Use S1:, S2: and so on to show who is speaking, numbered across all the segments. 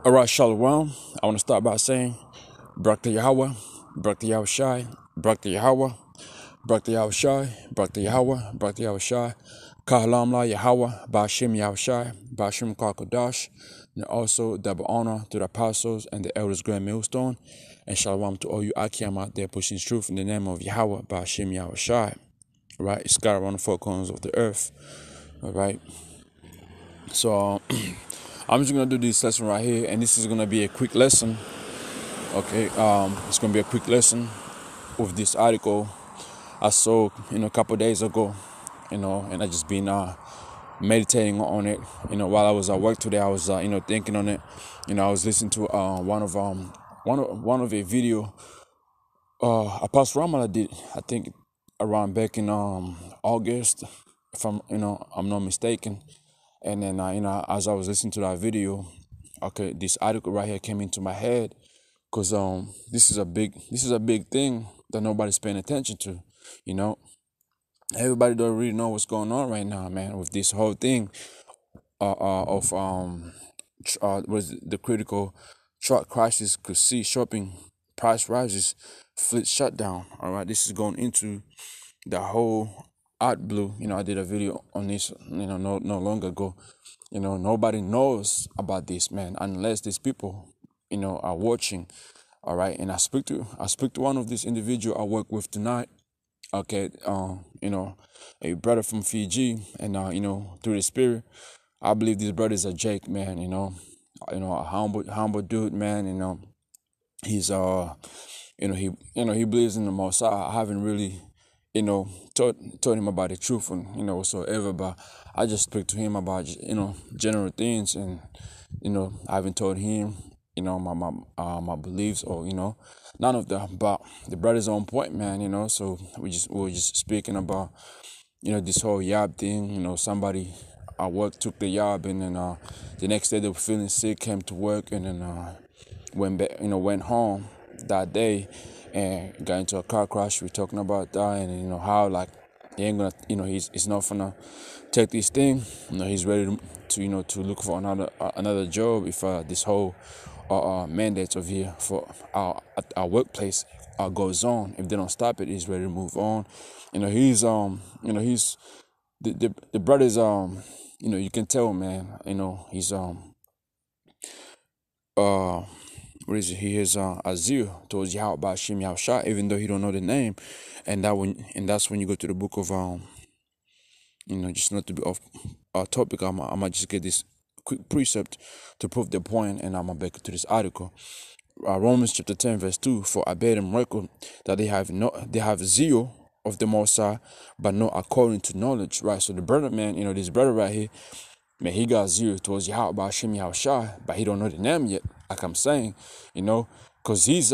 S1: All right, Shalom. I want to start by saying, Barak to Yahweh, Barak to Yahweh Shai, Barak to Yahweh, Barak to Yahweh Shai, Barak to Yahweh, Barak to Yahweh Shai, Kahalam La Yahweh, Bashim Yahweh Shai, Bashim Kakodash, and also double honor to the apostles and the elders grand millstone, and Shalom to all you Akim out there pushing truth in the name of Yahweh, Bashim Yahweh Shai. All right, scattered on the four corners of the earth. All right, so I'm just gonna do this lesson right here, and this is gonna be a quick lesson. Okay, it's gonna be a quick lesson with this article I saw, a couple days ago, and I just been meditating on it. While I was at work today, I was thinking on it. I was listening to one of a video Apostle Ramala did. I think around back in August, if I'm not mistaken. And then as I was listening to that video, okay, this article right here came into my head. Cause this is a big thing that nobody's paying attention to, you know. Everybody don't really know what's going on right now, man, with this whole thing of was the critical truck crisis. Could see shopping price rises, fleet shutdown. All right, this is going into the whole art blue. I did a video on this, no long ago. Nobody knows about this, man, unless these people, are watching. All right, and I speak to one of these individual I work with tonight. Okay, a brother from Fiji, and through the spirit, I believe this brother is a Jake, man. A humble dude, man. He's he believes in the Most High. I haven't really, told him about the truth and whatsoever, but I just speak to him about general things, and I haven't told him my beliefs, or none of that. But the brother's on point, man. So we were just speaking about this whole Yab thing. Somebody at work took the Yab, and then the next day they were feeling sick, came to work, and then went back, went home that day and got into a car crash. We're talking about that, and how, like, he ain't gonna, he's not gonna take this thing. He's ready to look for another job if this whole mandates of here for our workplace goes on. If they don't stop it, he's ready to move on. He's the brothers. You can tell, man. He's uh what is it? He is Azir towards Yahweh Bashim Yahushua, even though he don't know the name. And that's when you go to the book of just not to be off topic. I might just get this quick precept to prove the point, and I'm gonna back to this article. Romans chapter 10 verse 2. For I bear them record that they have zeal of the Most High, but not according to knowledge. Right. So the brother, man, this brother right here, man, he got zeal towards Yahweh Bashim Yahushua, but he don't know the name yet. Like I'm saying, because he's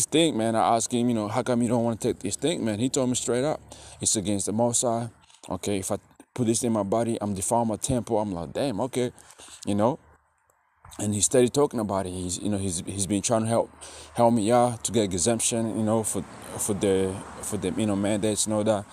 S1: think, man. I asked him, how come you don't want to take this thing, man? He told me straight up, it's against the Most High. Okay, if I put this in my body, I'm defiling my temple. I'm like, damn, okay, you know. And he's steady talking about it. He's been trying to help me out to get exemption, for the mandates and all that.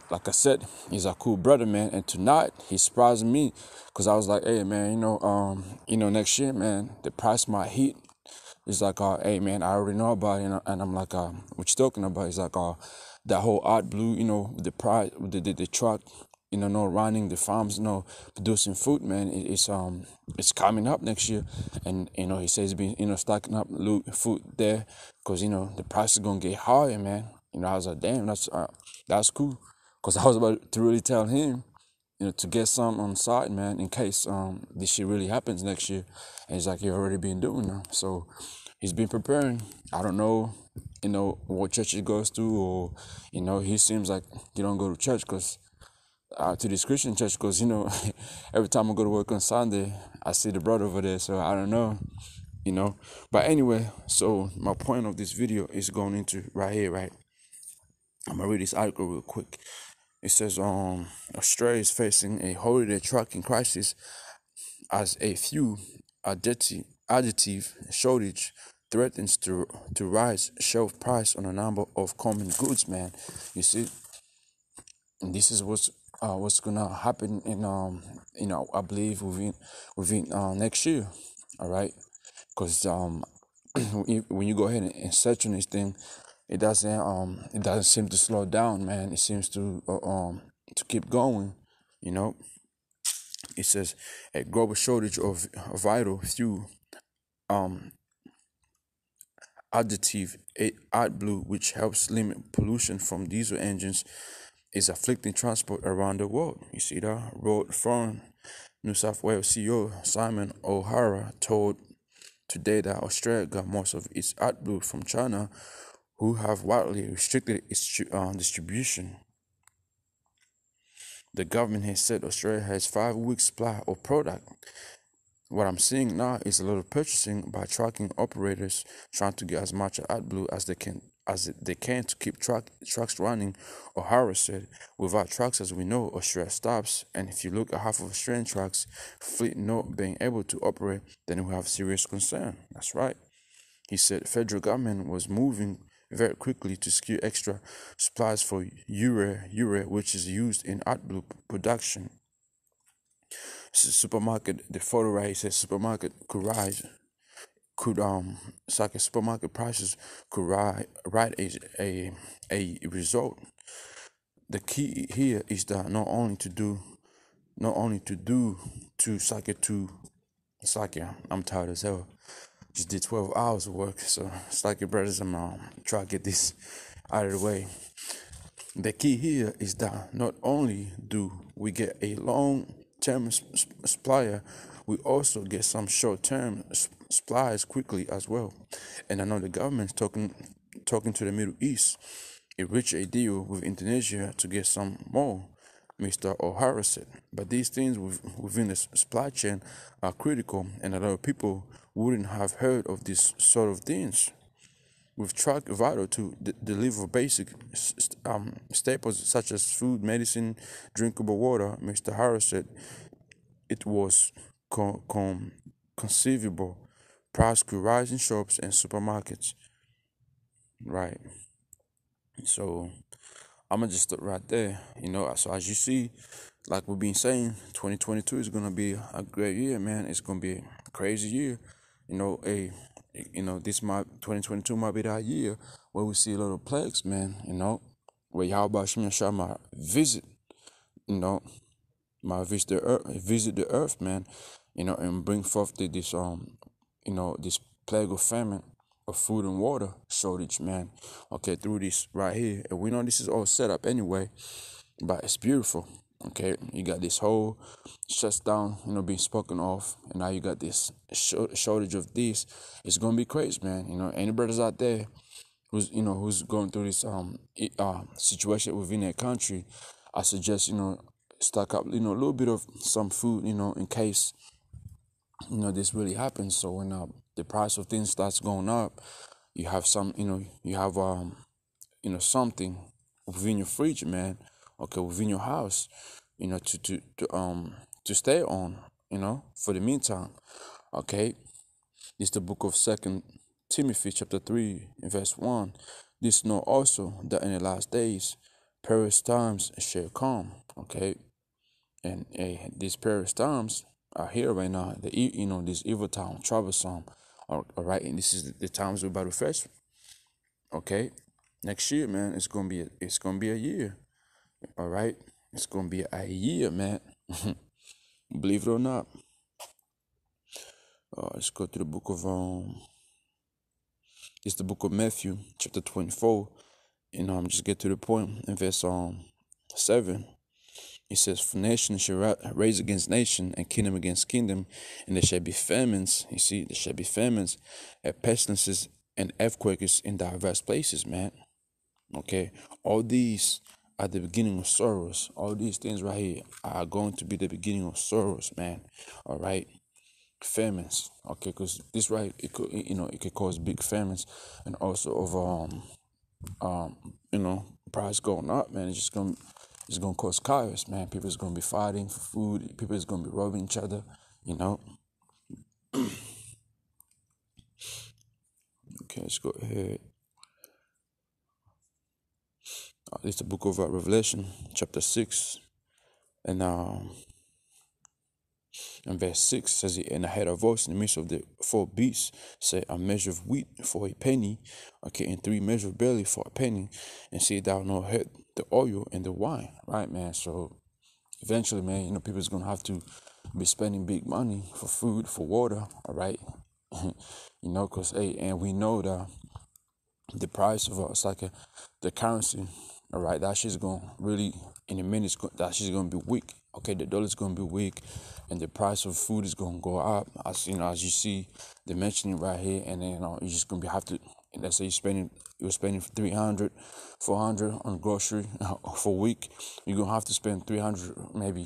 S1: Like I said, he's a cool brother, man. And tonight he surprised me, because I was like, hey, man, next year, man, the price might hit. It's like, hey, man, I already know about it. And I'm like, what you talking about? It's like, that whole art blue, the price, the truck, no running, the farms, producing food, man. It's coming up next year. And, he says he's been, stocking up food there, because, the price is going to get higher, man. I was like, damn, that's cool. Because I was about to really tell him, to get some on site, man, in case this shit really happens next year. And he's like, he already been doing that. So he's been preparing. I don't know, what church he goes to, or, he seems like he don't go to church, because to this Christian church, because, every time I go to work on Sunday, I see the brother over there. So I don't know, But anyway, so my point of this video is going into right here, right? I'm gonna read this article real quick. It says, Australia is facing a holiday trucking crisis as a fuel additive shortage threatens to rise shelf price on a number of common goods, man. You see, and this is what's what's gonna happen in I believe within next year. All right, because when you go ahead and search on this thing, it doesn't seem to slow down, man. It seems to keep going. You know, it says a global shortage of vital fuel um additive AdBlue, which helps limit pollution from diesel engines, is afflicting transport around the world. You see that? Road Forum, New South Wales CEO Simon O'Hara told today that Australia got most of its AdBlue from China, who have widely restricted its distribution. The government has said Australia has 5 weeks supply of product. What I'm seeing now is a lot of purchasing by trucking operators trying to get as much AdBlue as they can to keep trucks running. O'Hara said, "Without trucks, as we know, Australia stops. And if you look at half of Australian trucks fleet not being able to operate, then we have serious concern." That's right. He said the federal government was moving very quickly to secure extra supplies for urea, which is used in AdBlue production. Supermarket, the photo right here says supermarket could rise, could it's like a supermarket prices could ride a result. The key here is that not only to do to suck it to it's like I'm tired as hell. Just did 12 hours of work, so it's like your brothers. I'm try to get this out of the way. The key here is that not only do we get a long-term supplier, we also get some short-term supplies quickly as well. And I know the government's talking to the Middle East. It reached a deal with Indonesia to get some more, Mr. O'Hara said. But these things within the supply chain are critical, and a lot of people wouldn't have heard of these sort of things. With truck vital to deliver basic staples such as food, medicine, drinkable water, Mr. Harris said it was conceivable. Price could rise in shops and supermarkets. Right. So I'm gonna just stop right there. So as you see, like we've been saying, 2022 is gonna be a great year, man. It's gonna be a crazy year. This might 2022 might be that year where we see a lot of plagues, man. Where Yahweh Shem Yahshua might visit, you know, might visit the earth, man. And bring forth this plague of famine, of food and water shortage, man. Okay, through this right here, and we know this is all set up anyway, but it's beautiful. Okay, you got this whole shutdown, being spoken of, and now you got this shortage of this. It's gonna be crazy, man. Any brothers out there who's going through this situation within their country, I suggest stock up a little bit of some food, in case this really happens. So when the price of things starts going up, you have something within your fridge, man. Okay, within your house, to stay on, for the meantime. Okay, this is the book of Second Timothy chapter 3 and verse 1. This know also that in the last days perilous times shall come. Okay, and these perilous times are here right now. This evil time, troublesome. All right, and this is the times we're about to face. Okay, next year, man, it's gonna be a year. All right, it's gonna be a year, man. Believe it or not. Let's go to the book of it's the book of Matthew, chapter 24, and just get to the point in verse 7. It says, "For nation shall raise against nation, and kingdom against kingdom, and there shall be famines." You see, there shall be famines, and pestilences, and earthquakes in diverse places, man. Okay, all these are the beginning of sorrows. All these things right here are going to be the beginning of sorrows, man. All right, famines. Okay, because this right, it could cause big famines, and also of price going up, man. It's gonna cause chaos, man. People's gonna be fighting for food. People is gonna be robbing each other. Okay, let's go ahead. It's the book of Revelation, chapter 6, And in verse 6 says, and I heard a voice in the midst of the four beasts say, a measure of wheat for a penny, okay, and 3 measures of barley for a penny, and see thou no hurt the oil and the wine, right, man? So eventually, man, people's gonna have to be spending big money for food, for water, all right? Because, hey, and we know that the price of it's like the currency, all right, that shit's gonna really in a minute that shit's gonna be weak. Okay, the dollar's gonna be weak, and the price of food is gonna go up. As you see, they mentioning right here, and then you're just gonna have to. Let's say you're spending 300, 400 on grocery for a week. You're gonna have to spend 300 maybe,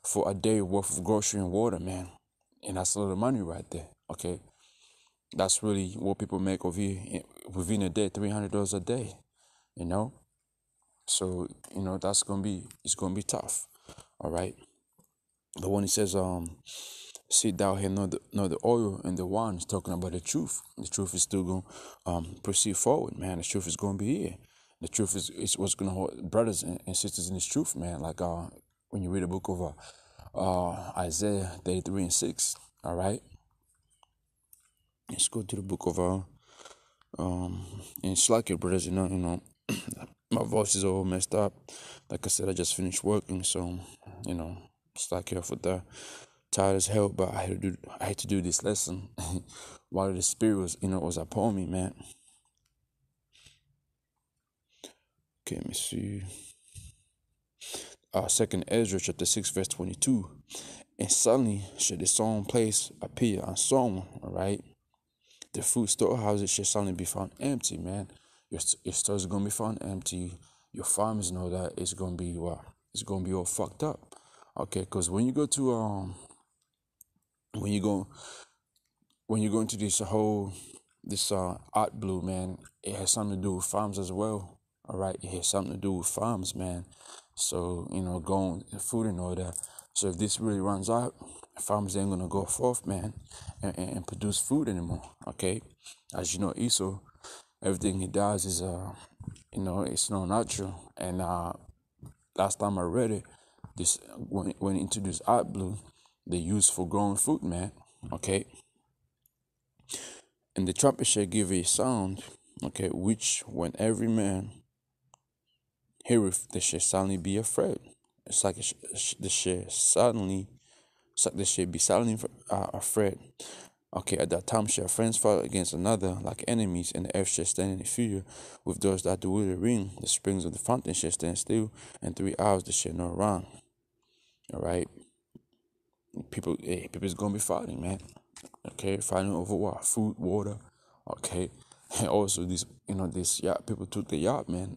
S1: for a day worth of grocery and water, man, and that's a lot of money right there. Okay, that's really what people make over here within a day, $300 a day, you know. So that's it's gonna be tough, all right. But when he says, "Sit down here, know the oil and the wine," is talking about the truth. The truth is still gonna proceed forward, man. The truth is gonna be here. The truth is what's gonna hold brothers and sisters in this truth, man. Like when you read the book of Isaiah 33:6, all right. Let's go to the book of and it's like it, brothers, my voice is all messed up. Like I said, I just finished working, so it's like here for that. Tired as hell, but I had to do this lesson while the spirit was upon me, man. Okay, let me see. Second Ezra chapter 6 verse 22. And suddenly should the sown place appear unsown, all right? The food storehouses should suddenly be found empty, man. Your stores are gonna be found empty. Your farmers know that it's gonna be it's gonna be all fucked up. Okay, because when you go to when you go into this art blue, man, it has something to do with farms as well. All right, it has something to do with farms, man. So going food and all that. So if this really runs out, farmers ain't gonna go forth, man, and produce food anymore. Okay, as you know, Esau, everything he does is it's not natural. And last time I read it, this when into this art blue, they use for growing food, man. Okay, and the trumpet shall give a sound, okay, which when every man heareth, they shall suddenly be afraid. It's like they shall suddenly, they shall be suddenly afraid. Okay, at that time shall friends fight against another like enemies, and the earth shall stand in fear with those that do with the ring. The springs of the fountain shall stand still, and 3 hours they shall not run. All right, people's gonna be fighting, man. Okay, fighting over what? Food, water. Okay, and also this yacht. People took the yacht, man.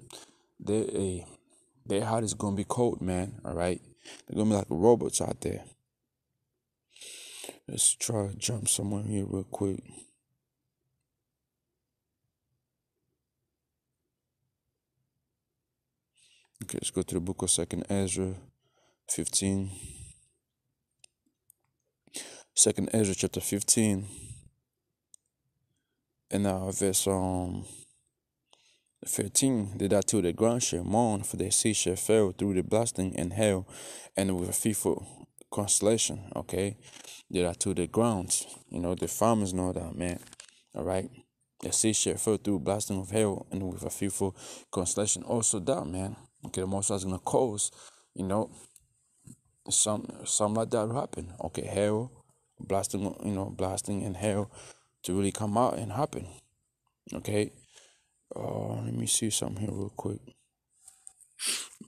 S1: Their heart is gonna be cold, man. All right, they're gonna be like robots out there. Let's try to jump somewhere here real quick. Okay, let's go to the book of 2nd Ezra 15. 2nd Ezra chapter 15. And verse 13. Did I till the ground shall mourn, for their seed shall fail through the blasting and hail, and with a fearful constellation. Okay, did I till the grounds. The farmers know that, man. All right. The sea shall fail through blasting of hail, and with a fearful constellation also that, man. Okay, the Most High is gonna cause, some like that to happen. Okay, hail, blasting, blasting and hail to really come out and happen. Okay. Let me see something here real quick.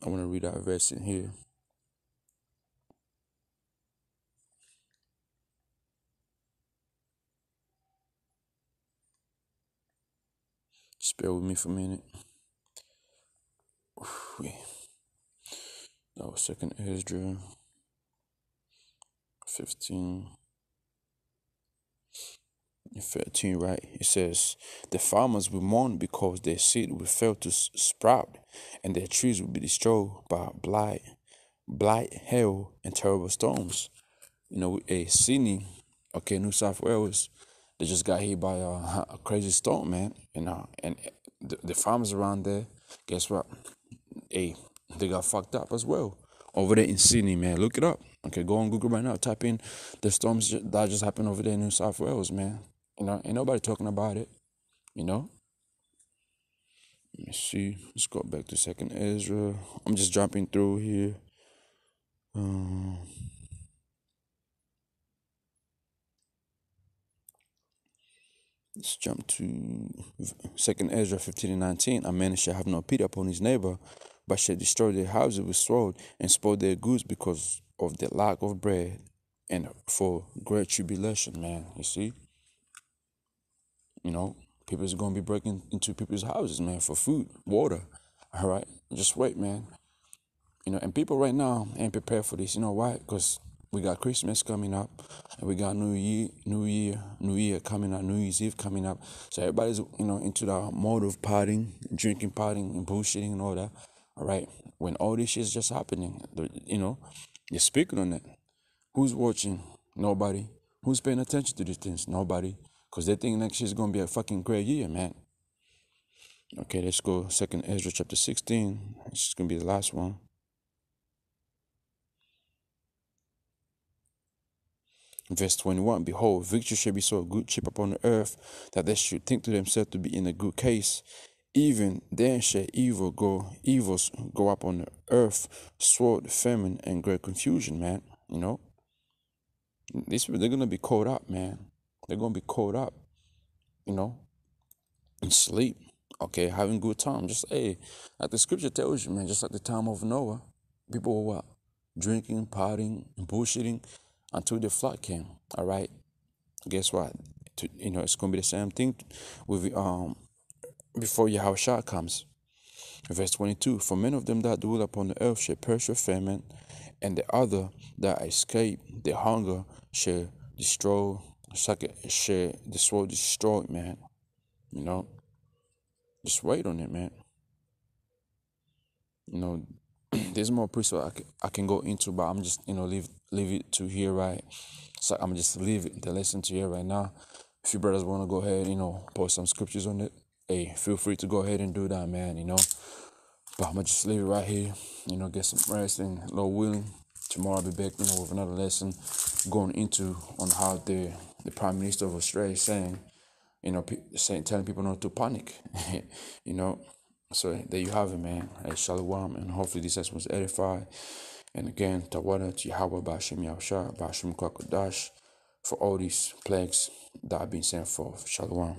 S1: I want to read that verse in here. Just bear with me for a minute. That was 2nd Ezra 15 and 13, right? It says, the farmers will mourn because their seed will fail to sprout, and their trees will be destroyed by blight, hail, and terrible storms. A Sydney, okay, New South Wales, they just got hit by a crazy storm, man. And the farmers around there, guess what? Hey, they got fucked up as well. over there in Sydney, man. Look it up. Okay, go on Google right now. Type in the storms that just happened over there in New South Wales, man. Ain't nobody talking about it. You know. Let me see. Let's go back to Second Ezra. I'm just jumping through here. Let's jump to Second Ezra 15:19. A man shall have no pity upon his neighbor, but shall destroy their houses with sword and spoil their goods because of the lack of bread and for great tribulation, man. You see? People's gonna be breaking into people's houses, man, for food, water. All right? Just wait, man. And people right now ain't prepared for this. You know why? Because we got Christmas coming up, and we got New Year coming up, New Year's Eve coming up. So everybody's into the mode of partying, drinking, partying, and bullshitting and all that. All right, when all this shit's just happening, you're speaking on it. Who's watching? Nobody. Who's paying attention to these things? Nobody. Because they think next year's gonna be a fucking great year, man. Okay, let's go. Second Ezra chapter 16. It's gonna be the last one. Verse 21, behold, victory shall be so good cheap upon the earth that they should think to themselves to be in a good case. Even then shall evils go up on the earth, sword, famine, and great confusion, man. These people, they're gonna be caught up, man. They're gonna be caught up, in sleep. Okay, having good time. Just like the scripture tells you, man, just like the time of Noah, people were what? Drinking, partying, and bullshitting until the flood came. All right. Guess what? It's gonna be the same thing with before Yahushua comes. Verse 22: For many of them that dwell upon the earth shall perish with famine, and the other that escape the hunger shall destroy, man. Just wait on it, man. There's more precepts I can go into, but I'm just leave it to here, right? So I'm just leave the lesson to here right now. If you brothers want to go ahead, post some scriptures on it, hey, feel free to go ahead and do that, man. But I'm gonna just leave it right here. Get some rest, and Lord willing, tomorrow I'll be back, with another lesson going into on how the Prime Minister of Australia is saying, telling people not to panic, So there you have it, man. Hey, Shalom, and hopefully this lesson was edified. And again, Tawada, Yahweh, Bashim Yahusha, Bashim Kwakodash, for all these plagues that have been sent forth. Shalom.